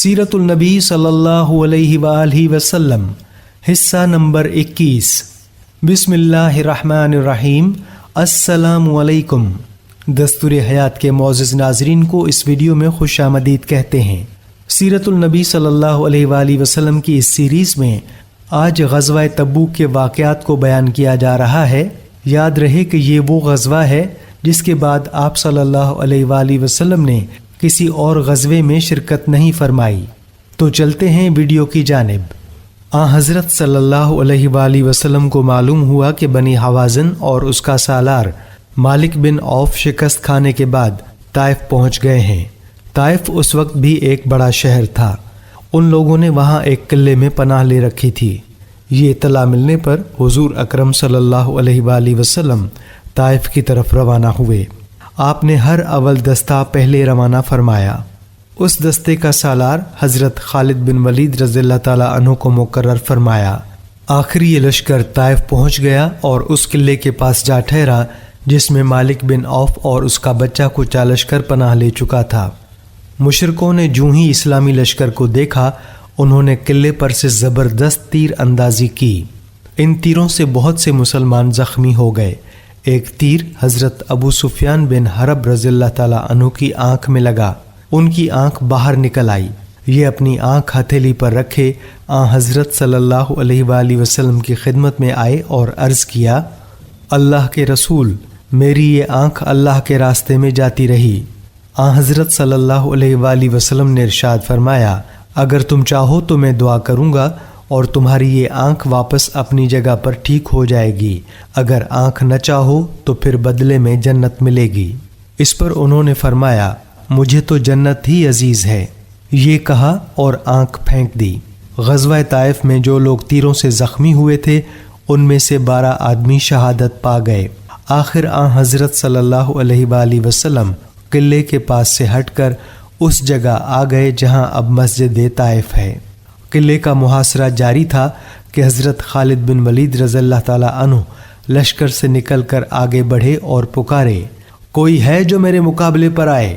سیرت النبی صلی اللہ علیہ وآلہ وسلم حصہ نمبر 21۔ بسم اللہ الرحمن الرحیم۔ السلام علیکم۔ دستور حیات کے معزز ناظرین کو اس ویڈیو میں خوش آمدید کہتے ہیں۔ سیرت النبی صلی اللہ علیہ وآلہ وسلم کی اس سیریز میں آج غزوہ تبوک کے واقعات کو بیان کیا جا رہا ہے۔ یاد رہے کہ یہ وہ غزوہ ہے جس کے بعد آپ صلی اللہ علیہ وآلہ وسلم نے کسی اور غزوے میں شرکت نہیں فرمائی۔ تو چلتے ہیں ویڈیو کی جانب۔ حضرت صلی اللہ علیہ وآلہ وسلم کو معلوم ہوا کہ بنی حوازن اور اس کا سالار مالک بن عوف شکست کھانے کے بعد طائف پہنچ گئے ہیں۔ طائف اس وقت بھی ایک بڑا شہر تھا۔ ان لوگوں نے وہاں ایک قلعے میں پناہ لے رکھی تھی۔ یہ اطلاع ملنے پر حضور اکرم صلی اللہ علیہ وآلہ وسلم طائف کی طرف روانہ ہوئے۔ آپ نے ہر اول دستہ پہلے روانہ فرمایا۔ اس دستے کا سالار حضرت خالد بن ولید رضی اللہ تعالیٰ عنہ کو مقرر فرمایا۔ آخری یہ لشکر طائف پہنچ گیا اور اس قلعے کے پاس جا ٹھہرا جس میں مالک بن عوف اور اس کا بچہ کچا لشکر پناہ لے چکا تھا۔ مشرکوں نے جوں ہی اسلامی لشکر کو دیکھا، انہوں نے قلعے پر سے زبردست تیر اندازی کی۔ ان تیروں سے بہت سے مسلمان زخمی ہو گئے۔ ایک تیر حضرت ابو سفیان بن حرب رضی اللہ تعالیٰ عنہ کی آنکھ میں لگا۔ ان کی آنکھ باہر نکل آئی۔ یہ اپنی آنکھ ہتھیلی پر رکھے حضرت صلی اللہ علیہ وآلہ وسلم کی خدمت میں آئے اور عرض کیا، اللہ کے رسول، میری یہ آنکھ اللہ کے راستے میں جاتی رہی۔ حضرت صلی اللہ علیہ وآلہ وسلم نے ارشاد فرمایا، اگر تم چاہو تو میں دعا کروں گا اور تمہاری یہ آنکھ واپس اپنی جگہ پر ٹھیک ہو جائے گی، اگر آنکھ نہ چاہو تو پھر بدلے میں جنت ملے گی۔ اس پر انہوں نے فرمایا، مجھے تو جنت ہی عزیز ہے۔ یہ کہا اور آنکھ پھینک دی۔ غزوہ طائف میں جو لوگ تیروں سے زخمی ہوئے تھے ان میں سے 12 آدمی شہادت پا گئے۔ آخر حضرت صلی اللہ علیہ وآلہ وسلم قلعے کے پاس سے ہٹ کر اس جگہ آ گئے جہاں اب مسجد طائف ہے۔ قلعے کا محاصرہ جاری تھا کہ حضرت خالد بن ولید رضی اللہ تعالیٰ عنہ لشکر سے نکل کر آگے بڑھے اور پکارے، کوئی ہے جو میرے مقابلے پر آئے؟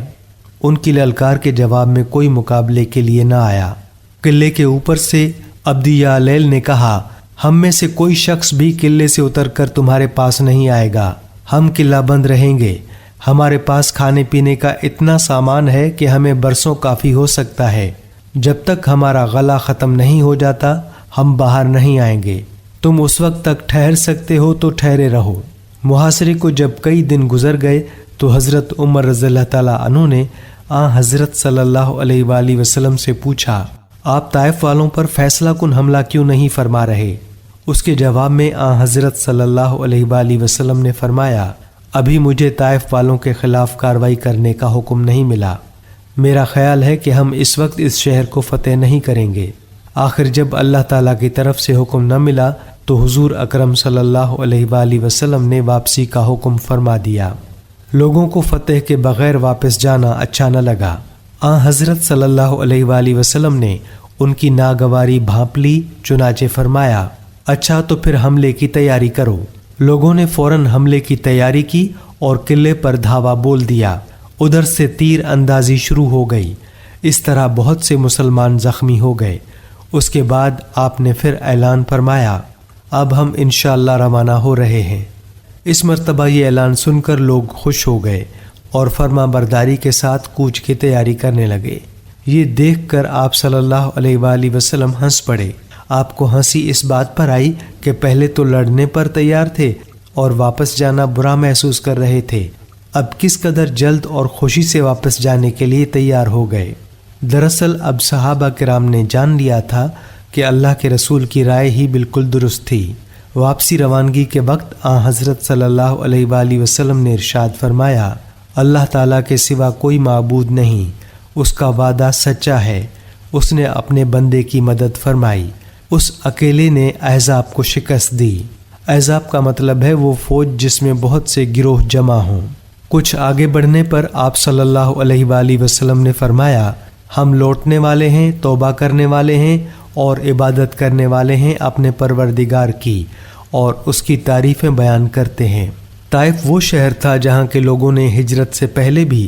ان کی للکار کے جواب میں کوئی مقابلے کے لیے نہ آیا۔ قلعے کے اوپر سے عبدی یالیل نے کہا، ہم میں سے کوئی شخص بھی قلعے سے اتر کر تمہارے پاس نہیں آئے گا، ہم قلعہ بند رہیں گے۔ ہمارے پاس کھانے پینے کا اتنا سامان ہے کہ ہمیں برسوں کافی ہو سکتا ہے۔ جب تک ہمارا غلہ ختم نہیں ہو جاتا ہم باہر نہیں آئیں گے۔ تم اس وقت تک ٹھہر سکتے ہو تو ٹھہرے رہو۔ محاصرے کو جب کئی دن گزر گئے تو حضرت عمر رضی اللہ تعالیٰ عنہ نے حضرت صلی اللہ علیہ وآلہ وسلم سے پوچھا، آپ طائف والوں پر فیصلہ کن حملہ کیوں نہیں فرما رہے؟ اس کے جواب میں حضرت صلی اللہ علیہ وآلہ وسلم نے فرمایا، ابھی مجھے طائف والوں کے خلاف کارروائی کرنے کا حکم نہیں ملا۔ میرا خیال ہے کہ ہم اس وقت اس شہر کو فتح نہیں کریں گے۔ آخر جب اللہ تعالیٰ کی طرف سے حکم نہ ملا تو حضور اکرم صلی اللہ علیہ وآلہ وسلم نے واپسی کا حکم فرما دیا۔ لوگوں کو فتح کے بغیر واپس جانا اچھا نہ لگا۔ حضرت صلی اللہ علیہ وآلہ وسلم نے ان کی ناگواری بھانپ لی، چنانچہ فرمایا، اچھا تو پھر حملے کی تیاری کرو۔ لوگوں نے فوراً حملے کی تیاری کی اور قلعے پر دھاوا بول دیا۔ ادھر سے تیر اندازی شروع ہو گئی۔ اس طرح بہت سے مسلمان زخمی ہو گئے۔ اس کے بعد آپ نے پھر اعلان فرمایا، اب ہم انشاءاللہ روانہ ہو رہے ہیں۔ اس مرتبہ یہ اعلان سن کر لوگ خوش ہو گئے اور فرما برداری کے ساتھ کوچ کی تیاری کرنے لگے۔ یہ دیکھ کر آپ صلی اللہ علیہ وآلہ وسلم ہنس پڑے۔ آپ کو ہنسی اس بات پر آئی کہ پہلے تو لڑنے پر تیار تھے اور واپس جانا برا محسوس کر رہے تھے، اب کس قدر جلد اور خوشی سے واپس جانے کے لیے تیار ہو گئے۔ دراصل اب صحابہ کرام نے جان لیا تھا کہ اللہ کے رسول کی رائے ہی بالکل درست تھی۔ واپسی روانگی کے وقت حضرت صلی اللہ علیہ وآلہ وسلم نے ارشاد فرمایا، اللہ تعالیٰ کے سوا کوئی معبود نہیں، اس کا وعدہ سچا ہے، اس نے اپنے بندے کی مدد فرمائی، اس اکیلے نے احزاب کو شکست دی۔ احزاب کا مطلب ہے وہ فوج جس میں بہت سے گروہ جمع ہوں۔ کچھ آگے بڑھنے پر آپ صلی اللہ علیہ وآلہ وسلم نے فرمایا، ہم لوٹنے والے ہیں، توبہ کرنے والے ہیں اور عبادت کرنے والے ہیں اپنے پروردگار کی، اور اس کی تعریفیں بیان کرتے ہیں۔ طائف وہ شہر تھا جہاں کے لوگوں نے ہجرت سے پہلے بھی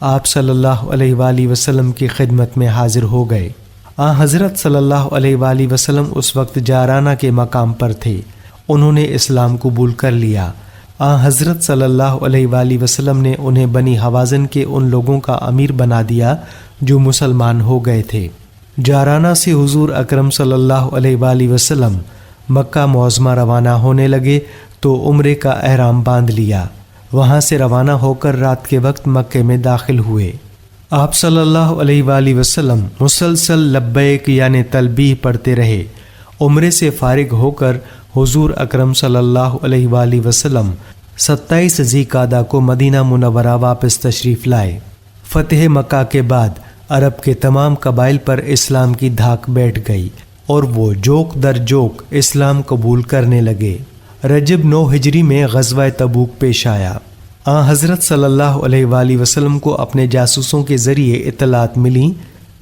آپ صلی اللہ علیہ وآلہ وسلم کی خدمت میں حاضر ہو گئے۔ حضرت صلی اللہ علیہ وآلہ وسلم اس وقت جارانہ کے مقام پر تھے۔ انہوں نے اسلام قبول کر لیا۔ حضرت صلی اللہ علیہ وآلہ وسلم نے انہیں بنی حوازن کے ان لوگوں کا امیر بنا دیا جو مسلمان ہو گئے تھے۔ جارانہ سے حضور اکرم صلی اللہ علیہ وآلہ وسلم مکہ معظمہ روانہ ہونے لگے تو عمرے کا احرام باندھ لیا۔ وہاں سے روانہ ہو کر رات کے وقت مکے میں داخل ہوئے۔ آپ صلی اللہ علیہ وآلہ وسلم مسلسل لبیک یعنی تلبیہ پڑھتے رہے۔ عمرے سے فارغ ہو کر حضور اکرم صلی اللہ علیہ وآلہ وسلم 27 ذی قعدہ کو مدینہ منورہ واپس تشریف لائے۔ فتح مکہ کے بعد عرب کے تمام قبائل پر اسلام کی دھاک بیٹھ گئی اور وہ جوک در جوک اسلام قبول کرنے لگے۔ رجب 9 ہجری میں غزوہ تبوک پیش آیا۔ حضرت صلی اللہ علیہ وآلہ وسلم کو اپنے جاسوسوں کے ذریعے اطلاعات ملی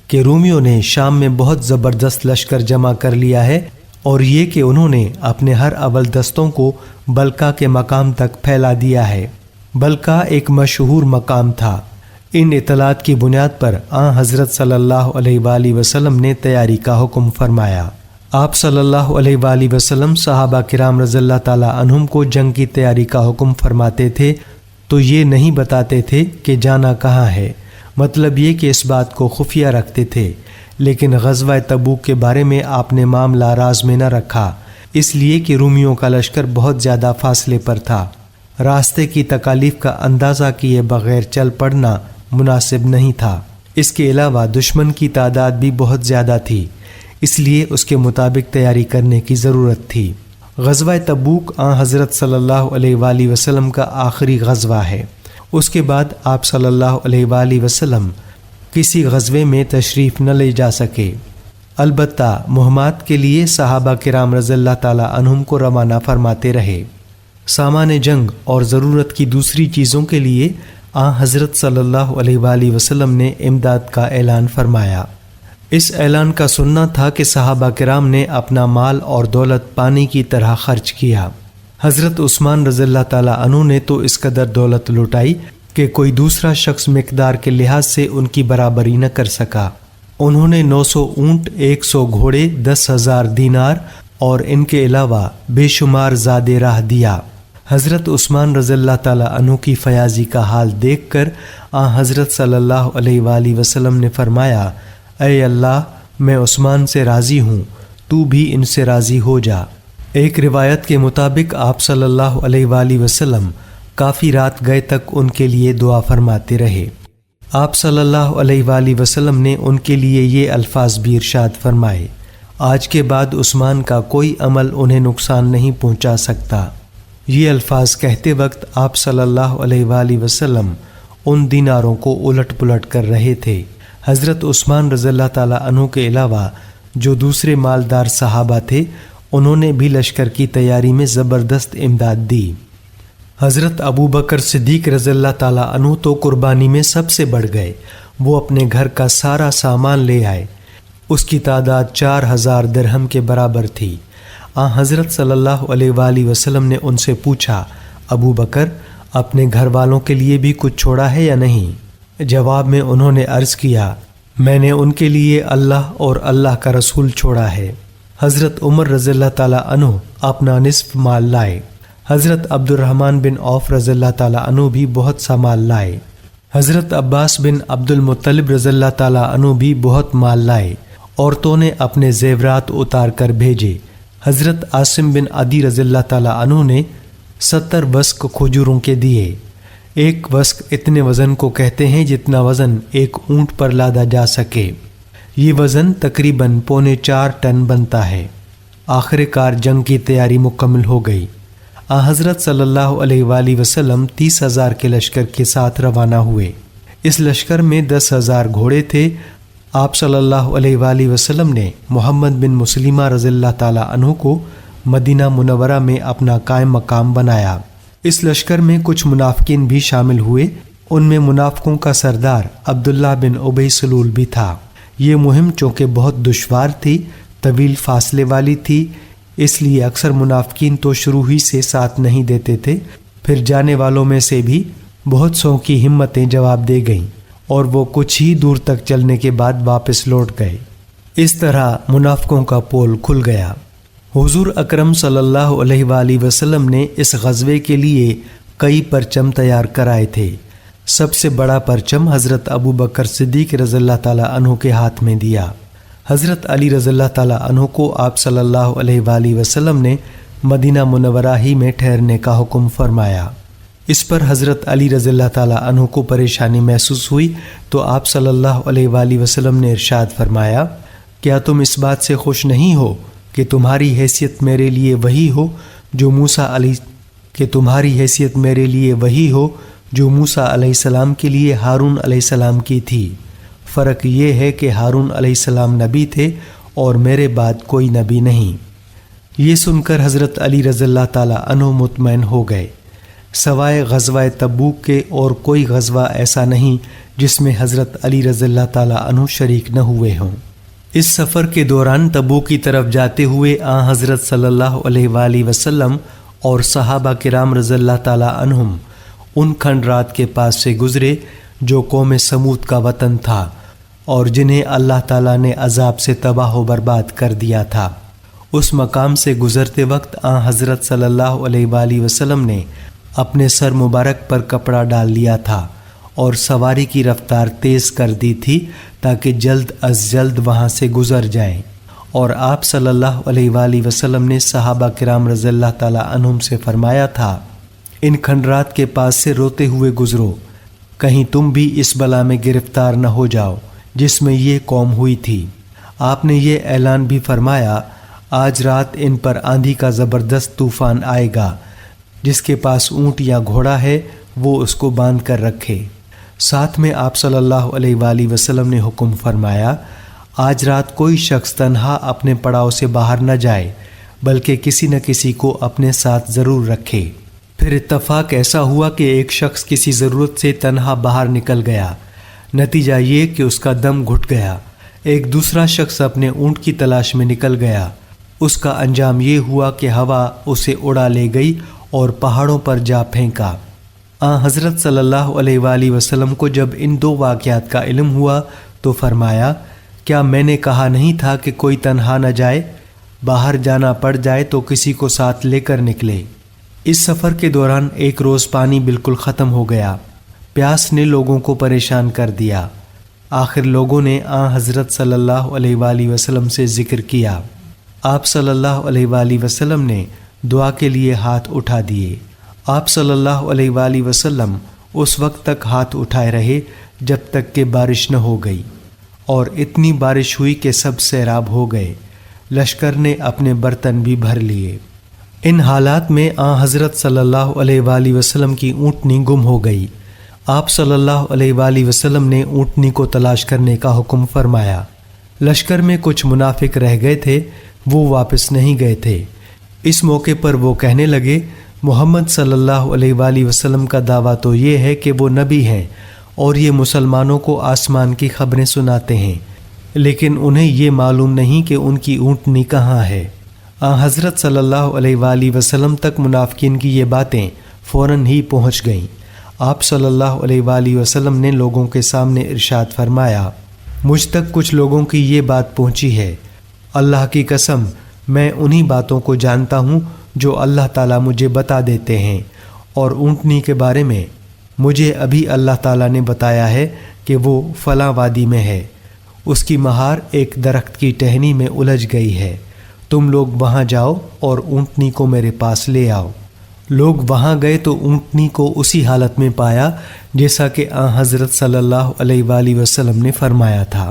کہ رومیوں نے شام میں بہت زبردست لشکر جمع کر لیا ہے، اور یہ کہ انہوں نے اپنے ہر اول دستوں کو بلقا کے مقام تک پھیلا دیا ہے۔ بلقا ایک مشہور مقام تھا۔ ان اطلاعات کی بنیاد پر حضرت صلی اللہ علیہ وآلہ وسلم نے تیاری کا حکم فرمایا۔ آپ صلی اللہ علیہ وآلہ وسلم صحابہ کرام رضی اللہ تعالیٰ عنہم کو جنگ کی تیاری کا حکم فرماتے تھے تو یہ نہیں بتاتے تھے کہ جانا کہاں ہے، مطلب یہ کہ اس بات کو خفیہ رکھتے تھے۔ لیکن غزوہ تبوک کے بارے میں آپ نے معاملہ راز میں نہ رکھا، اس لیے کہ رومیوں کا لشکر بہت زیادہ فاصلے پر تھا۔ راستے کی تکالیف کا اندازہ کیے بغیر چل پڑنا مناسب نہیں تھا۔ اس کے علاوہ دشمن کی تعداد بھی بہت زیادہ تھی، اس لیے اس کے مطابق تیاری کرنے کی ضرورت تھی۔ غزوہ تبوک حضرت صلی اللہ علیہ وآلہ وسلم کا آخری غزوہ ہے۔ اس کے بعد آپ صلی اللہ علیہ وآلہ وسلم کسی غزوے میں تشریف نہ لے جا سکے۔ البتہ مہمات کے لیے صحابہ کرام رضی اللہ تعالیٰ عنہم کو روانہ فرماتے رہے۔ سامان جنگ اور ضرورت کی دوسری چیزوں کے لیے حضرت صلی اللہ علیہ وآلہ وسلم نے امداد کا اعلان فرمایا۔ اس اعلان کا سننا تھا کہ صحابہ کرام نے اپنا مال اور دولت پانی کی طرح خرچ کیا۔ حضرت عثمان رضی اللہ تعالیٰ عنہ نے تو اس قدر دولت لٹائی کہ کوئی دوسرا شخص مقدار کے لحاظ سے ان کی برابری نہ کر سکا۔ انہوں نے 900 اونٹ، 100 گھوڑے، 10,000 دینار اور ان کے علاوہ بے شمار زاد راہ دیا۔ حضرت عثمان رضی اللہ تعالیٰ عنہ کی فیاضی کا حال دیکھ کر حضرت صلی اللہ علیہ وآلہ وسلم نے فرمایا، اے اللہ، میں عثمان سے راضی ہوں، تو بھی ان سے راضی ہو جا۔ ایک روایت کے مطابق آپ صلی اللہ علیہ وآلہ وسلم کافی رات گئے تک ان کے لیے دعا فرماتے رہے۔ آپ صلی اللہ علیہ وآلہ وسلم نے ان کے لیے یہ الفاظ بھی ارشاد فرمائے، آج کے بعد عثمان کا کوئی عمل انہیں نقصان نہیں پہنچا سکتا۔ یہ الفاظ کہتے وقت آپ صلی اللہ علیہ وآلہ وسلم ان دیناروں کو الٹ پلٹ کر رہے تھے۔ حضرت عثمان رضی اللہ تعالیٰ عنہ کے علاوہ جو دوسرے مالدار صحابہ تھے، انہوں نے بھی لشکر کی تیاری میں زبردست امداد دی۔ حضرت ابو بکر صدیق رضی اللہ تعالیٰ عنہ تو قربانی میں سب سے بڑھ گئے۔ وہ اپنے گھر کا سارا سامان لے آئے۔ اس کی تعداد 4,000 درہم کے برابر تھی۔ حضرت صلی اللہ علیہ وآلہ وسلم نے ان سے پوچھا، ابو بکر، اپنے گھر والوں کے لیے بھی کچھ چھوڑا ہے یا نہیں؟ جواب میں انہوں نے عرض کیا، میں نے ان کے لیے اللہ اور اللہ کا رسول چھوڑا ہے۔ حضرت عمر رضی اللہ تعالیٰ عنہ اپنا نصف مال لائے۔ حضرت عبد الرحمن بن عوف رضی اللہ تعالیٰ عنہ بھی بہت سا مال لائے۔ حضرت عباس بن عبد المطلب رضی اللہ تعالیٰ عنہ بھی بہت مال لائے۔ عورتوں نے اپنے زیورات اتار کر بھیجے۔ حضرت عاصم بن عدی رضی اللہ تعالیٰ عنہ نے 70 وسق کھجوروں کے دیے۔ ایک وسق اتنے وزن کو کہتے ہیں جتنا وزن ایک اونٹ پر لادا جا سکے۔ یہ وزن تقریباً 4.25 ٹن بنتا ہے۔ آخر کار جنگ کی تیاری مکمل ہو گئی۔ حضرت صلی اللہ علیہ وآلہ وسلم 30,000 کے لشکر کے ساتھ روانہ ہوئے۔ اس لشکر میں 10,000 گھوڑے تھے۔ آپ صلی اللہ علیہ وآلہ وسلم نے محمد بن مسلمہ رضی اللہ تعالیٰ عنہ کو مدینہ منورہ میں اپنا قائم مقام بنایا۔ اس لشکر میں کچھ منافقین بھی شامل ہوئے۔ ان میں منافقوں کا سردار عبداللہ بن ابی سلول بھی تھا۔ یہ مہم چونکہ بہت دشوار تھی، طویل فاصلے والی تھی، اس لیے اکثر منافقین تو شروع ہی سے ساتھ نہیں دیتے تھے۔ پھر جانے والوں میں سے بھی بہت سو کی ہمتیں جواب دے گئیں اور وہ کچھ ہی دور تک چلنے کے بعد واپس لوٹ گئے۔ اس طرح منافقوں کا پول کھل گیا۔ حضور اکرم صلی اللہ علیہ وآلہ وسلم نے اس غزوے کے لیے کئی پرچم تیار کرائے تھے۔ سب سے بڑا پرچم حضرت ابو بکر صدیق رضی اللہ تعالیٰ عنہ کے ہاتھ میں دیا۔ حضرت علی رضی اللہ تعالیٰ عنہ کو آپ صلی اللہ علیہ وآلہ وسلم نے مدینہ منورہ ہی میں ٹھہرنے کا حکم فرمایا۔ اس پر حضرت علی رضی اللہ تعالیٰ عنہ کو پریشانی محسوس ہوئی تو آپ صلی اللہ علیہ وآلہ وسلم نے ارشاد فرمایا، کیا تم اس بات سے خوش نہیں ہو کہ تمہاری حیثیت میرے لیے وہی ہو جو موسیٰ علیہ السلام کے لیے ہارون علیہ السلام کی تھی؟ فرق یہ ہے کہ ہارون علیہ السلام نبی تھے اور میرے بعد کوئی نبی نہیں۔ یہ سن کر حضرت علی رضی اللہ تعالیٰ عنہ مطمئن ہو گئے۔ سوائے غزوہ تبوک کے اور کوئی غزوہ ایسا نہیں جس میں حضرت علی رضی اللہ تعالیٰ عنہ شریک نہ ہوئے ہوں۔ اس سفر کے دوران تبوک کی طرف جاتے ہوئے حضرت صلی اللہ علیہ وآلہ وسلم اور صحابہ کرام رضی اللہ تعالیٰ عنہم ان کھنڈرات کے پاس سے گزرے جو قوم سمود کا وطن تھا اور جنہیں اللہ تعالیٰ نے عذاب سے تباہ و برباد کر دیا تھا۔ اس مقام سے گزرتے وقت حضرت صلی اللہ علیہ وآلہ وسلم نے اپنے سر مبارک پر کپڑا ڈال لیا تھا اور سواری کی رفتار تیز کر دی تھی تاکہ جلد از جلد وہاں سے گزر جائیں، اور آپ صلی اللہ علیہ وآلہ وسلم نے صحابہ کرام رضی اللہ تعالیٰ عنہم سے فرمایا تھا، ان کھنڈرات کے پاس سے روتے ہوئے گزرو، کہیں تم بھی اس بلا میں گرفتار نہ ہو جاؤ جس میں یہ قوم ہوئی تھی۔ آپ نے یہ اعلان بھی فرمایا، آج رات ان پر آندھی کا زبردست طوفان آئے گا، جس کے پاس اونٹ یا گھوڑا ہے وہ اس کو باندھ کر رکھے۔ ساتھ میں آپ صلی اللہ علیہ وآلہ وسلم نے حکم فرمایا، آج رات کوئی شخص تنہا اپنے پڑاؤ سے باہر نہ جائے بلکہ کسی نہ کسی کو اپنے ساتھ ضرور رکھے۔ پھر اتفاق ایسا ہوا کہ ایک شخص کسی ضرورت سے تنہا باہر نکل گیا، نتیجہ یہ کہ اس کا دم گھٹ گیا۔ ایک دوسرا شخص اپنے اونٹ کی تلاش میں نکل گیا، اس کا انجام یہ ہوا کہ ہوا اسے اڑا لے گئی اور پہاڑوں پر جا پھینکا۔ حضرت صلی اللہ علیہ وآلہ وسلم کو جب ان دو واقعات کا علم ہوا تو فرمایا، کیا میں نے کہا نہیں تھا کہ کوئی تنہا نہ جائے، باہر جانا پڑ جائے تو کسی کو ساتھ لے کر نکلے۔ اس سفر کے دوران ایک روز پانی بالکل ختم ہو گیا، پیاس نے لوگوں کو پریشان کر دیا۔ آخر لوگوں نے حضرت صلی اللہ علیہ وآلہ وسلم سے ذکر کیا۔ آپ صلی اللہ علیہ وآلہ وسلم نے دعا کے لیے ہاتھ اٹھا دیے۔ آپ صلی اللہ علیہ وآلہ وسلم اس وقت تک ہاتھ اٹھائے رہے جب تک کہ بارش نہ ہو گئی، اور اتنی بارش ہوئی کہ سب سیراب ہو گئے۔ لشکر نے اپنے برتن بھی بھر لیے۔ ان حالات میں حضرت صلی اللہ علیہ وآلہ وسلم کی اونٹنی گم ہو گئی۔ آپ صلی اللہ علیہ وآلہ وسلم نے اونٹنی کو تلاش کرنے کا حکم فرمایا۔ لشکر میں کچھ منافق رہ گئے تھے، وہ واپس نہیں گئے تھے۔ اس موقع پر وہ کہنے لگے، محمد صلی اللہ علیہ وآلہ وسلم کا دعویٰ تو یہ ہے کہ وہ نبی ہیں اور یہ مسلمانوں کو آسمان کی خبریں سناتے ہیں، لیکن انہیں یہ معلوم نہیں کہ ان کی اونٹنی کہاں ہے۔ حضرت صلی اللہ علیہ وآلہ وسلم تک منافقین کی یہ باتیں فوراً ہی پہنچ گئیں۔ آپ صلی اللہ علیہ وآلہ وسلم نے لوگوں کے سامنے ارشاد فرمایا، مجھ تک کچھ لوگوں کی یہ بات پہنچی ہے، اللہ کی قسم میں انہی باتوں کو جانتا ہوں جو اللہ تعالیٰ مجھے بتا دیتے ہیں، اور اونٹنی کے بارے میں مجھے ابھی اللہ تعالیٰ نے بتایا ہے کہ وہ فلاں وادی میں ہے، اس کی مہار ایک درخت کی ٹہنی میں الجھ گئی ہے، تم لوگ وہاں جاؤ اور اونٹنی کو میرے پاس لے آؤ۔ لوگ وہاں گئے تو اونٹنی کو اسی حالت میں پایا جیسا کہ حضرت صلی اللہ علیہ وآلہ وسلم نے فرمایا تھا۔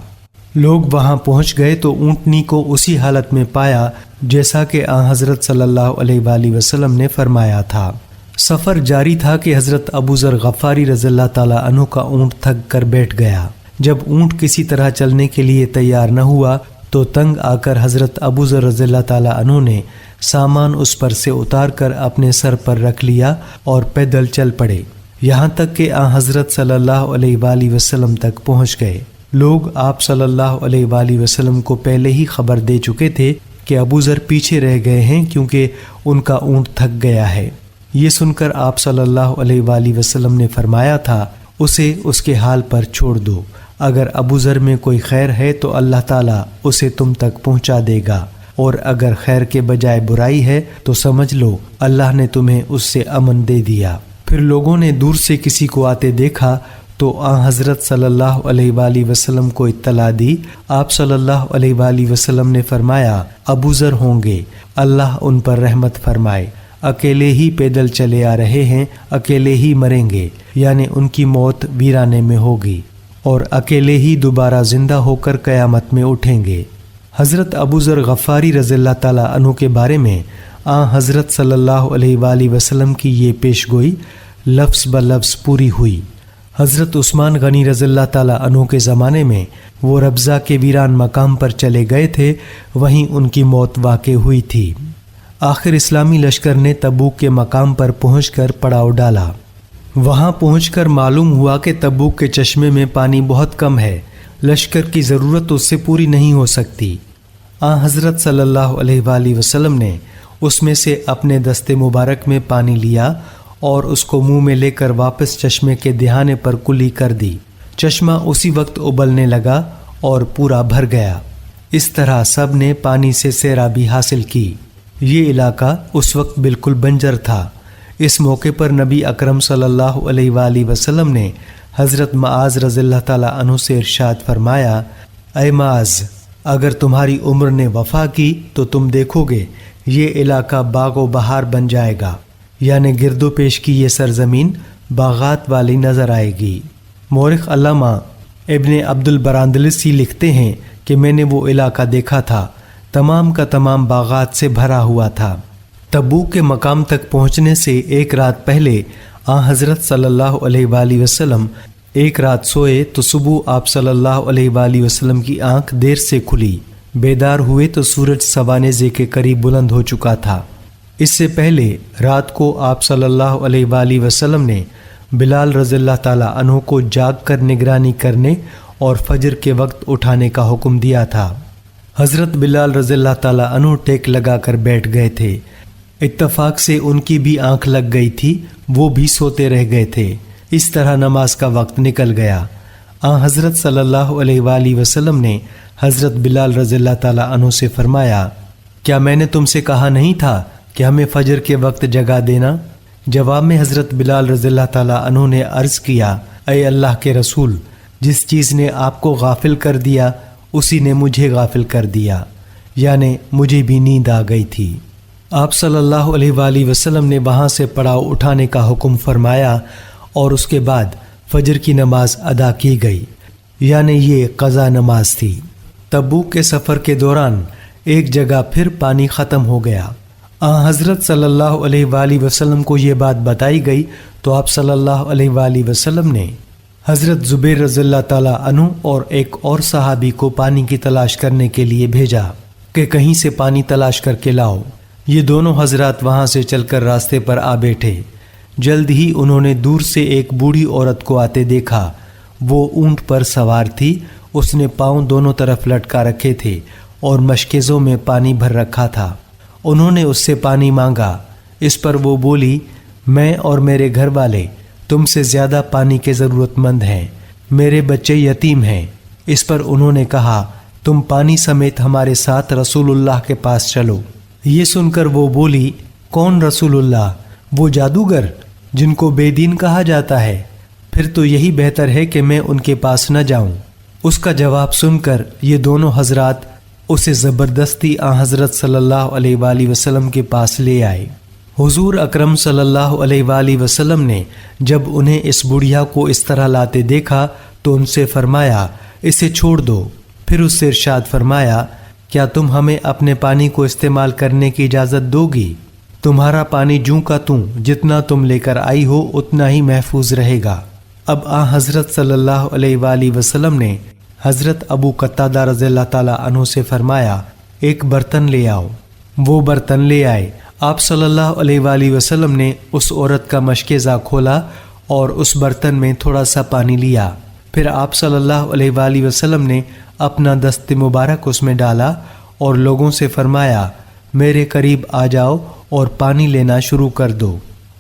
لوگ وہاں پہنچ گئے تو اونٹنی کو اسی حالت میں پایا جیسا کہ حضرت صلی اللہ علیہ وآلہ وسلم نے فرمایا تھا۔ سفر جاری تھا کہ حضرت ابو ذر غفاری رضی اللہ تعالیٰ عنہ کا اونٹ تھک کر بیٹھ گیا۔ جب اونٹ کسی طرح چلنے کے لیے تیار نہ ہوا تو تنگ آ کر حضرت ابو ذر رضی اللہ تعالیٰ عنہ نے سامان اس پر سے اتار کر اپنے سر پر رکھ لیا اور پیدل چل پڑے، یہاں تک کہ حضرت صلی اللہ علیہ وآلہ وسلم تک پہنچ گئے۔ لوگ آپ صلی اللہ علیہ وآلہ وسلم کو پہلے ہی خبر دے چکے تھے کہ ابو ذر پیچھے رہ گئے ہیں کیونکہ ان کا اونٹ تھک گیا ہے۔ یہ سن کر آپ صلی اللہ علیہ وآلہ وسلم نے فرمایا تھا، اسے اس کے حال پر چھوڑ دو۔ اگر ابو ذر میں کوئی خیر ہے تو اللہ تعالیٰ اسے تم تک پہنچا دے گا، اور اگر خیر کے بجائے برائی ہے تو سمجھ لو اللہ نے تمہیں اس سے امن دے دیا۔ پھر لوگوں نے دور سے کسی کو آتے دیکھا تو حضرت صلی اللہ علیہ وآلہ وسلم کو اطلاع دی۔ آپ صلی اللہ علیہ وآلہ وسلم نے فرمایا ابو ذر ہوں گے، اللہ ان پر رحمت فرمائے، اکیلے ہی پیدل چلے آ رہے ہیں، اکیلے ہی مریں گے، یعنی ان کی موت ویرانے میں ہوگی، اور اکیلے ہی دوبارہ زندہ ہو کر قیامت میں اٹھیں گے۔ حضرت ابو ذر غفاری رضی اللہ تعالیٰ عنہ کے بارے میں حضرت صلی اللہ علیہ وآلہ وسلم کی یہ پیش گوئی لفظ بلفظ پوری ہوئی۔ حضرت عثمان غنی رضی اللہ تعالیٰ عنہ کے زمانے میں وہ ربضہ کے ویران مقام پر چلے گئے تھے، وہیں ان کی موت واقع ہوئی تھی۔ آخر اسلامی لشکر نے تبوک کے مقام پر پہنچ کر پڑاؤ ڈالا۔ وہاں پہنچ کر معلوم ہوا کہ تبوک کے چشمے میں پانی بہت کم ہے، لشکر کی ضرورت اس سے پوری نہیں ہو سکتی۔ حضرت صلی اللہ علیہ وآلہ وسلم نے اس میں سے اپنے دست مبارک میں پانی لیا اور اس کو منہ میں لے کر واپس چشمے کے دہانے پر کلی کر دی۔ چشمہ اسی وقت ابلنے لگا اور پورا بھر گیا۔ اس طرح سب نے پانی سے سیرابی حاصل کی۔ یہ علاقہ اس وقت بالکل بنجر تھا۔ اس موقع پر نبی اکرم صلی اللہ علیہ وآلہ وسلم نے حضرت معاذ رضی اللہ تعالیٰ عنہ سے ارشاد فرمایا، اے معاذ، اگر تمہاری عمر نے وفا کی تو تم دیکھو گے یہ علاقہ باغ و بہار بن جائے گا، یعنی گرد و پیش کی یہ سرزمین باغات والی نظر آئے گی۔ مورخ علامہ ابن عبد البراندلسی لکھتے ہیں کہ میں نے وہ علاقہ دیکھا تھا، تمام کا تمام باغات سے بھرا ہوا تھا۔ تبوک کے مقام تک پہنچنے سے ایک رات پہلے حضرت صلی اللہ علیہ وآلہ وسلم ایک رات سوئے تو صبح آپ صلی اللہ علیہ وآلہ وسلم کی آنکھ دیر سے کھلی۔ بیدار ہوئے تو سورج سوانزے کے قریب بلند ہو چکا تھا۔ اس سے پہلے رات کو آپ صلی اللہ علیہ وآلہ وسلم نے بلال رضی اللہ تعالیٰ عنہ کو جاگ کر نگرانی کرنے اور فجر کے وقت اٹھانے کا حکم دیا تھا۔ حضرت بلال رضی اللہ تعالیٰ عنہ ٹیک لگا کر بیٹھ گئے تھے۔ اتفاق سے ان کی بھی آنکھ لگ گئی تھی، وہ بھی سوتے رہ گئے تھے۔ اس طرح نماز کا وقت نکل گیا۔ حضرت صلی اللہ علیہ وآلہ وسلم نے حضرت بلال رضی اللہ تعالیٰ عنہ سے فرمایا، کیا میں نے تم سے کہا نہیں تھا کہ ہمیں فجر کے وقت جگا دینا؟ جواب میں حضرت بلال رضی اللہ تعالیٰ عنہ نے عرض کیا، اے اللہ کے رسول، جس چیز نے آپ کو غافل کر دیا اسی نے مجھے غافل کر دیا، یعنی مجھے بھی نیند آ گئی تھی۔ آپ صلی اللہ علیہ وآلہ وسلم نے وہاں سے پڑاؤ اٹھانے کا حکم فرمایا اور اس کے بعد فجر کی نماز ادا کی گئی، یعنی یہ قضا نماز تھی۔ تبوک کے سفر کے دوران ایک جگہ پھر پانی ختم ہو گیا۔ حضرت صلی اللہ علیہ وآلہ وسلم کو یہ بات بتائی گئی تو آپ صلی اللہ علیہ وآلہ وسلم نے حضرت زبیر رضی اللہ تعالیٰ عنہ اور ایک اور صحابی کو پانی کی تلاش کرنے کے لیے بھیجا کہ کہیں سے پانی تلاش کر کے لاؤ۔ یہ دونوں حضرات وہاں سے چل کر راستے پر آ بیٹھے۔ جلد ہی انہوں نے دور سے ایک بوڑھی عورت کو آتے دیکھا۔ وہ اونٹ پر سوار تھی، اس نے پاؤں دونوں طرف لٹکا رکھے تھے اور مشکیزوں میں پانی بھر رکھا تھا۔ انہوں نے اس سے پانی مانگا۔ اس پر وہ بولی، میں اور میرے گھر والے تم سے زیادہ پانی کے ضرورت مند ہیں، میرے بچے یتیم ہیں۔ اس پر انہوں نے کہا، تم پانی سمیت ہمارے ساتھ رسول اللہ کے پاس چلو۔ یہ سن کر وہ بولی، کون رسول اللہ؟ وہ جادوگر جن کو بے دین کہا جاتا ہے؟ پھر تو یہی بہتر ہے کہ میں ان کے پاس نہ جاؤں۔ اس کا جواب سن کر یہ دونوں حضرات اسے زبردستی حضرت صلی اللہ علیہ وآلہ وسلم کے پاس لے آئے۔ حضور اکرم صلی اللہ علیہ وآلہ وسلم نے جب انہیں اس بڑھیا کو اس طرح لاتے دیکھا تو ان سے فرمایا، اسے چھوڑ دو۔ پھر اس سے ارشاد فرمایا، کیا تم ہمیں اپنے پانی کو استعمال کرنے کی اجازت دو گی؟ تمہارا پانی جوں کا توں جتنا تم لے کر آئی ہو اتنا ہی محفوظ رہے گا۔ اب حضرت صلی اللہ علیہ وآلہ وسلم نے حضرت ابو قتادہ رضی اللہ تعالیٰ عنہ سے فرمایا، ایک برتن لے آؤ۔ وہ برتن لے آئے۔ آپ صلی اللہ علیہ وآلہ وسلم نے اس عورت کا مشکیزہ کھولا اور اس برتن میں تھوڑا سا پانی لیا۔ پھر آپ صلی اللہ علیہ وآلہ وسلم نے اپنا دست مبارک اس میں ڈالا اور لوگوں سے فرمایا، میرے قریب آ جاؤ اور پانی لینا شروع کر دو۔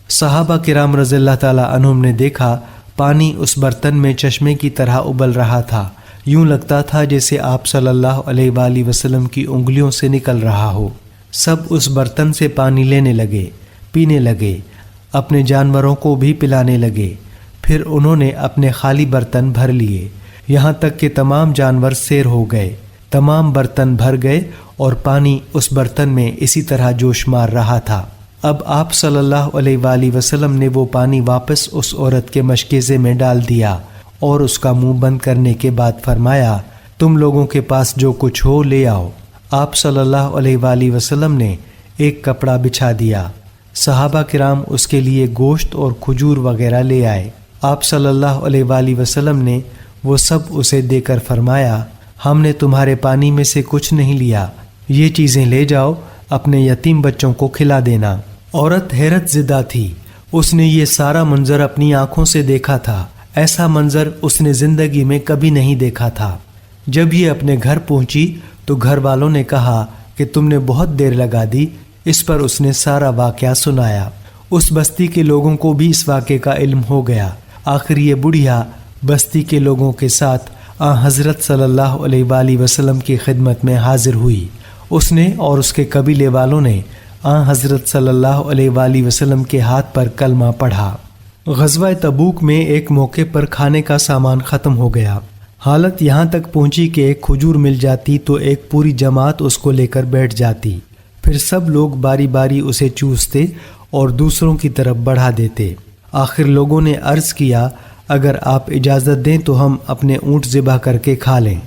صحابہ کرام رضی اللہ تعالیٰ عنہم نے دیکھا پانی اس برتن میں چشمے کی طرح ابل رہا تھا، یوں لگتا تھا جیسے آپ صلی اللہ علیہ وآلہ وسلم کی انگلیوں سے نکل رہا ہو۔ سب اس برتن سے پانی لینے لگے، پینے لگے، اپنے جانوروں کو بھی پلانے لگے۔ پھر انہوں نے اپنے خالی برتن بھر لیے، یہاں تک کہ تمام جانور سیر ہو گئے، تمام برتن بھر گئے اور پانی اس برتن میں اسی طرح جوش مار رہا تھا۔ اب آپ صلی اللہ علیہ وآلہ وسلم نے وہ پانی واپس اس عورت کے مشکیزے میں ڈال دیا اور اس کا منہ بند کرنے کے بعد فرمایا، تم لوگوں کے پاس جو کچھ ہو لے آؤ۔ آپ صلی اللہ علیہ وآلہ وسلم نے ایک کپڑا بچھا دیا، صحابہ کرام اس کے لیے گوشت اور کھجور وغیرہ لے آئے۔ آپ صلی اللہ علیہ وآلہ وسلم نے وہ سب اسے دے کر فرمایا، ہم نے تمہارے پانی میں سے کچھ نہیں لیا، یہ چیزیں لے جاؤ، اپنے یتیم بچوں کو کھلا دینا۔ عورت حیرت زدہ تھی، اس نے یہ سارا منظر اپنی آنکھوں سے دیکھا تھا، ایسا منظر اس نے زندگی میں کبھی نہیں دیکھا تھا۔ جب یہ اپنے گھر پہنچی تو گھر والوں نے کہا کہ تم نے بہت دیر لگا دی۔ اس پر اس نے سارا واقعہ سنایا۔ اس بستی کے لوگوں کو بھی اس واقعے کا علم ہو گیا۔ آخر یہ بڑھیا بستی کے لوگوں کے ساتھ حضرت صلی اللہ علیہ وآلہ وسلم کی خدمت میں حاضر ہوئی۔ اس نے اور اس کے قبیلے والوں نے حضرت صلی اللہ علیہ وآلہ وسلم کے ہاتھ پر کلمہ پڑھا۔ غزوہ تبوک میں ایک موقع پر کھانے کا سامان ختم ہو گیا۔ حالت یہاں تک پہنچی کہ ایک کھجور مل جاتی تو ایک پوری جماعت اس کو لے کر بیٹھ جاتی، پھر سب لوگ باری باری اسے چوستے اور دوسروں کی طرف بڑھا دیتے۔ آخر لوگوں نے عرض کیا، اگر آپ اجازت دیں تو ہم اپنے اونٹ ذبح کر کے کھا لیں۔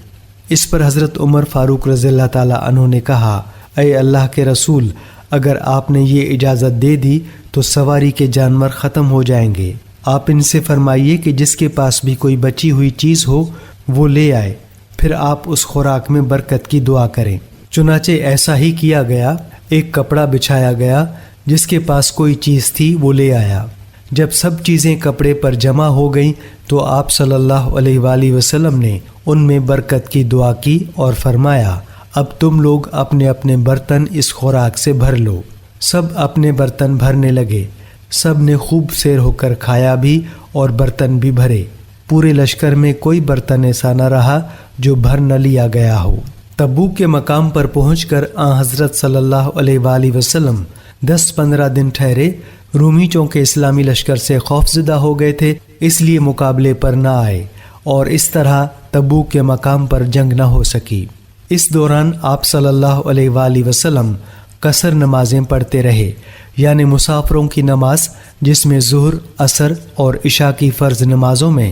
اس پر حضرت عمر فاروق رضی اللہ تعالیٰ عنہ نے کہا، اے اللہ کے رسول، اگر آپ نے یہ اجازت دے دی تو سواری کے جانور ختم ہو جائیں گے۔ آپ ان سے فرمائیے کہ جس کے پاس بھی کوئی بچی ہوئی چیز ہو وہ لے آئے، پھر آپ اس خوراک میں برکت کی دعا کریں۔ چنانچہ ایسا ہی کیا گیا۔ ایک کپڑا بچھایا گیا، جس کے پاس کوئی چیز تھی وہ لے آیا۔ جب سب چیزیں کپڑے پر جمع ہو گئیں تو آپ صلی اللہ علیہ وآلہ وسلم نے ان میں برکت کی دعا کی اور فرمایا، اب تم لوگ اپنے اپنے برتن اس خوراک سے بھر لو۔ سب اپنے برتن بھرنے لگے، سب نے خوب سیر ہو کر کھایا بھی اور برتن بھی بھرے۔ پورے لشکر میں کوئی برتن ایسا نہ رہا جو بھر نہ لیا گیا ہو۔ تبوک کے مقام پر پہنچ کر حضرت صلی اللہ علیہ وآلہ وسلم 10-15 دن ٹھہرے۔ رومی چونکہ اسلامی لشکر سے خوف زدہ ہو گئے تھے، اس لیے مقابلے پر نہ آئے اور اس طرح تبوک کے مقام پر جنگ نہ ہو سکی۔ اس دوران آپ صلی اللہ علیہ وآلہ وسلم قصر نمازیں پڑھتے رہے، یعنی مسافروں کی نماز جس میں ظہر، عصر اور عشاء کی فرض نمازوں میں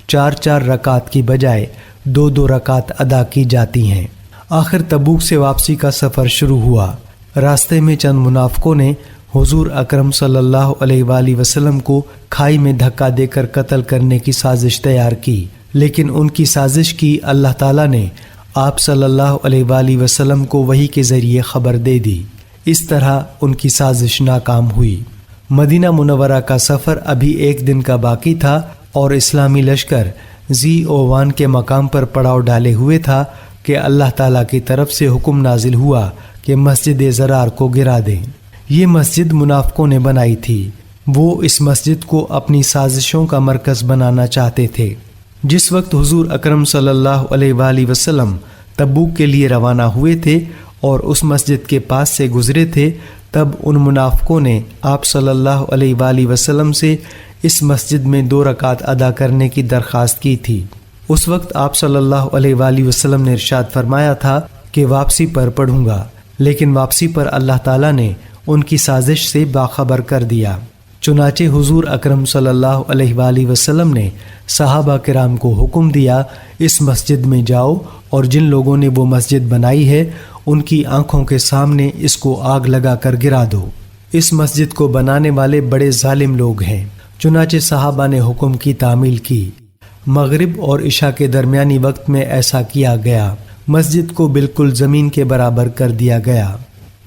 4 رکعت کی بجائے 2 رکعت ادا کی جاتی ہیں۔ آخر تبوک سے واپسی کا سفر شروع ہوا۔ راستے میں چند منافقوں نے حضور اکرم صلی اللہ علیہ وآلہ وسلم کو کھائی میں دھکا دے کر قتل کرنے کی سازش تیار کی، لیکن ان کی سازش کی اللہ تعالیٰ نے آپ صلی اللہ علیہ وآلہ وسلم کو وحی کے ذریعے خبر دے دی۔ اس طرح ان کی سازش ناکام ہوئی۔ مدینہ منورہ کا سفر ابھی 1 دن کا باقی تھا اور اسلامی لشکر ذی اوان کے مقام پر پڑاؤ ڈالے ہوئے تھا کہ اللہ تعالیٰ کی طرف سے حکم نازل ہوا کہ مسجد زرار کو گرا دیں۔ یہ مسجد منافقوں نے بنائی تھی۔ وہ اس مسجد کو اپنی سازشوں کا مرکز بنانا چاہتے تھے۔ جس وقت حضور اکرم صلی اللہ علیہ وآلہ وسلم تبوک کے لیے روانہ ہوئے تھے اور اس مسجد کے پاس سے گزرے تھے، تب ان منافقوں نے آپ صلی اللہ علیہ وآلہ وسلم سے اس مسجد میں 2 رکعت ادا کرنے کی درخواست کی تھی۔ اس وقت آپ صلی اللہ علیہ وآلہ وسلم نے ارشاد فرمایا تھا کہ واپسی پر پڑھوں گا، لیکن واپسی پر اللہ تعالیٰ نے ان کی سازش سے باخبر کر دیا۔ چنانچہ حضور اکرم صلی اللہ علیہ وآلہ وسلم نے صحابہ کرام کو حکم دیا، اس مسجد میں جاؤ اور جن لوگوں نے وہ مسجد بنائی ہے ان کی آنکھوں کے سامنے اس کو آگ لگا کر گرا دو۔ اس مسجد کو بنانے والے بڑے ظالم لوگ ہیں۔ چنانچہ صحابہ نے حکم کی تعمیل کی۔ مغرب اور عشاء کے درمیانی وقت میں ایسا کیا گیا۔ مسجد کو بالکل زمین کے برابر کر دیا گیا۔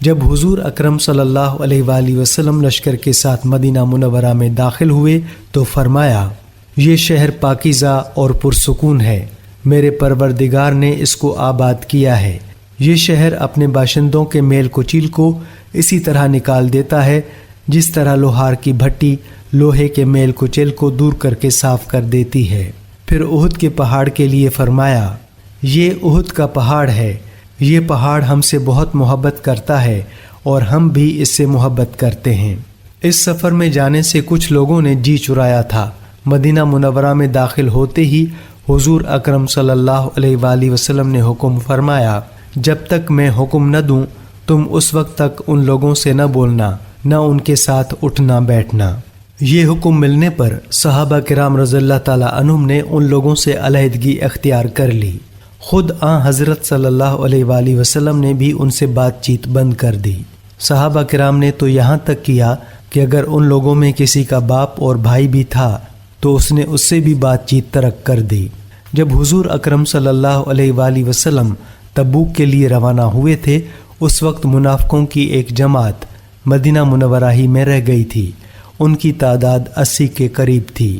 جب حضور اکرم صلی اللہ علیہ وآلہ وسلم لشکر کے ساتھ مدینہ منورہ میں داخل ہوئے تو فرمایا، یہ شہر پاکیزہ اور پرسکون ہے، میرے پروردگار نے اس کو آباد کیا ہے۔ یہ شہر اپنے باشندوں کے میل کچیل کو اسی طرح نکال دیتا ہے جس طرح لوہار کی بھٹی لوہے کے میل کچیل کو دور کر کے صاف کر دیتی ہے۔ پھر احد کے پہاڑ کے لیے فرمایا، یہ احد کا پہاڑ ہے، یہ پہاڑ ہم سے بہت محبت کرتا ہے اور ہم بھی اس سے محبت کرتے ہیں۔ اس سفر میں جانے سے کچھ لوگوں نے جی چرایا تھا۔ مدینہ منورہ میں داخل ہوتے ہی حضور اکرم صلی اللہ علیہ وآلہ وسلم نے حکم فرمایا، جب تک میں حکم نہ دوں تم اس وقت تک ان لوگوں سے نہ بولنا، نہ ان کے ساتھ اٹھنا بیٹھنا۔ یہ حکم ملنے پر صحابہ کرام رضی اللہ تعالیٰ عنہم نے ان لوگوں سے علیحدگی اختیار کر لی۔ خود حضرت صلی اللہ علیہ وآلہ وسلم نے بھی ان سے بات چیت بند کر دی۔ صحابہ کرام نے تو یہاں تک کیا کہ اگر ان لوگوں میں کسی کا باپ اور بھائی بھی تھا تو اس نے اس سے بھی بات چیت ترک کر دی۔ جب حضور اکرم صلی اللہ علیہ وآلہ وسلم تبوک کے لیے روانہ ہوئے تھے، اس وقت منافقوں کی ایک جماعت مدینہ منورہ ہی میں رہ گئی تھی۔ ان کی تعداد 80 کے قریب تھی۔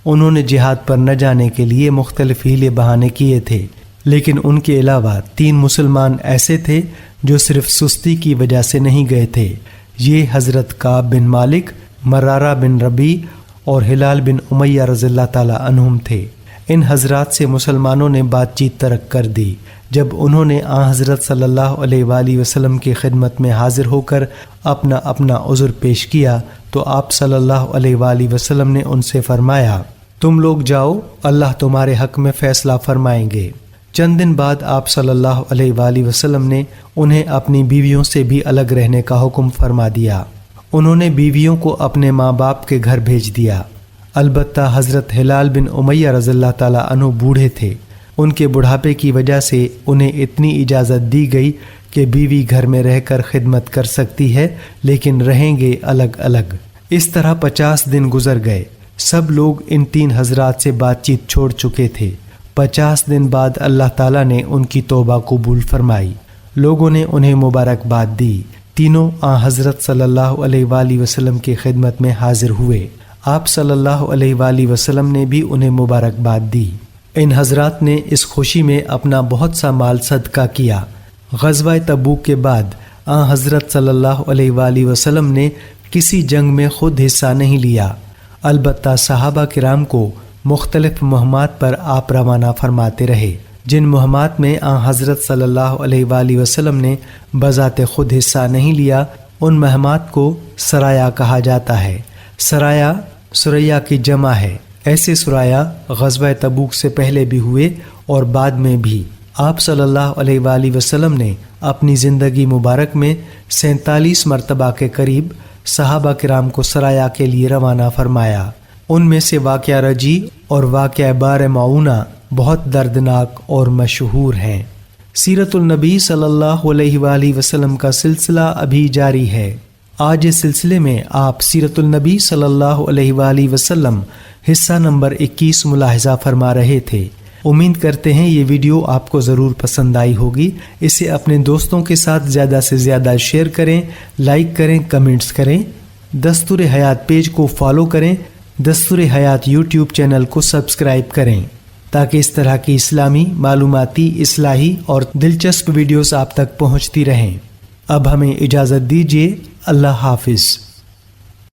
انہوں نے جہاد پر نہ جانے کے لیے مختلف ہیلے بہانے کیے تھے، لیکن ان کے علاوہ 3 مسلمان ایسے تھے جو صرف سستی کی وجہ سے نہیں گئے تھے۔ یہ حضرت کعب بن مالک، مرارہ بن ربیع اور ہلال بن امیہ رضی اللہ تعالیٰ عنہم تھے۔ ان حضرات سے مسلمانوں نے بات چیت ترک کر دی۔ جب انہوں نے حضرت صلی اللہ علیہ وآلہ وسلم کی خدمت میں حاضر ہو کر اپنا اپنا عذر پیش کیا تو آپ صلی اللہ علیہ وآلہ وسلم نے ان سے فرمایا، تم لوگ جاؤ، اللہ تمہارے حق میں فیصلہ فرمائیں گے۔ چند دن بعد آپ صلی اللہ علیہ وآلہ وسلم نے انہیں اپنی بیویوں سے بھی الگ رہنے کا حکم فرما دیا۔ انہوں نے بیویوں کو اپنے ماں باپ کے گھر بھیج دیا۔ البتہ حضرت ہلال بن امیہ رضی اللہ تعالیٰ عنہ بوڑھے تھے۔ ان کے بڑھاپے کی وجہ سے انہیں اتنی اجازت دی گئی کہ بیوی گھر میں رہ کر خدمت کر سکتی ہے، لیکن رہیں گے الگ الگ۔ اس طرح 50 دن گزر گئے۔ سب لوگ ان 3 حضرات سے بات چیت چھوڑ چکے تھے۔ 50 دن بعد اللہ تعالیٰ نے ان کی توبہ قبول فرمائی۔ لوگوں نے انہیں مبارکباد دی۔ تینوں حضرت صلی اللہ علیہ وآلہ وسلم کی خدمت میں حاضر ہوئے۔ آپ صلی اللہ علیہ وآلہ وسلم نے بھی انہیں مبارکباد دی۔ ان حضرات نے اس خوشی میں اپنا بہت سا مال صدقہ کیا۔ غزوہ تبوک کے بعد حضرت صلی اللہ علیہ وآلہ وسلم نے کسی جنگ میں خود حصہ نہیں لیا، البتہ صحابہ کرام کو مختلف مہمات پر آپ روانہ فرماتے رہے۔ جن مہمات میں حضرت صلی اللہ علیہ وآلہ وسلم نے بذات خود حصہ نہیں لیا، ان مہمات کو سرایا کہا جاتا ہے۔ سرایا سریا کی جمع ہے۔ ایسے سرایا غزوہ تبوک سے پہلے بھی ہوئے اور بعد میں بھی۔ آپ صلی اللہ علیہ وآلہ وسلم نے اپنی زندگی مبارک میں 47 مرتبہ کے قریب صحابہ کرام کو سرایا کے لیے روانہ فرمایا۔ ان میں سے واقعہ رجی اور واقعہ بار معونہ بہت دردناک اور مشہور ہیں۔ سیرت النبی صلی اللہ علیہ وآلہ وسلم کا سلسلہ ابھی جاری ہے۔ آج اس سلسلے میں آپ سیرت النبی صلی اللہ علیہ وآلہ وسلم حصہ نمبر 21 ملاحظہ فرما رہے تھے۔ امید کرتے ہیں یہ ویڈیو آپ کو ضرور پسند آئی ہوگی۔ اسے اپنے دوستوں کے ساتھ زیادہ سے زیادہ شیئر کریں، لائک کریں، کمنٹس کریں۔ دستور حیات پیج کو فالو کریں۔ دستور حیات یوٹیوب چینل کو سبسکرائب کریں تاکہ اس طرح کی اسلامی، معلوماتی، اصلاحی اور دلچسپ ویڈیوز آپ تک پہنچتی رہیں۔ اب ہمیں اجازت دیجیے۔ اللہ حافظ۔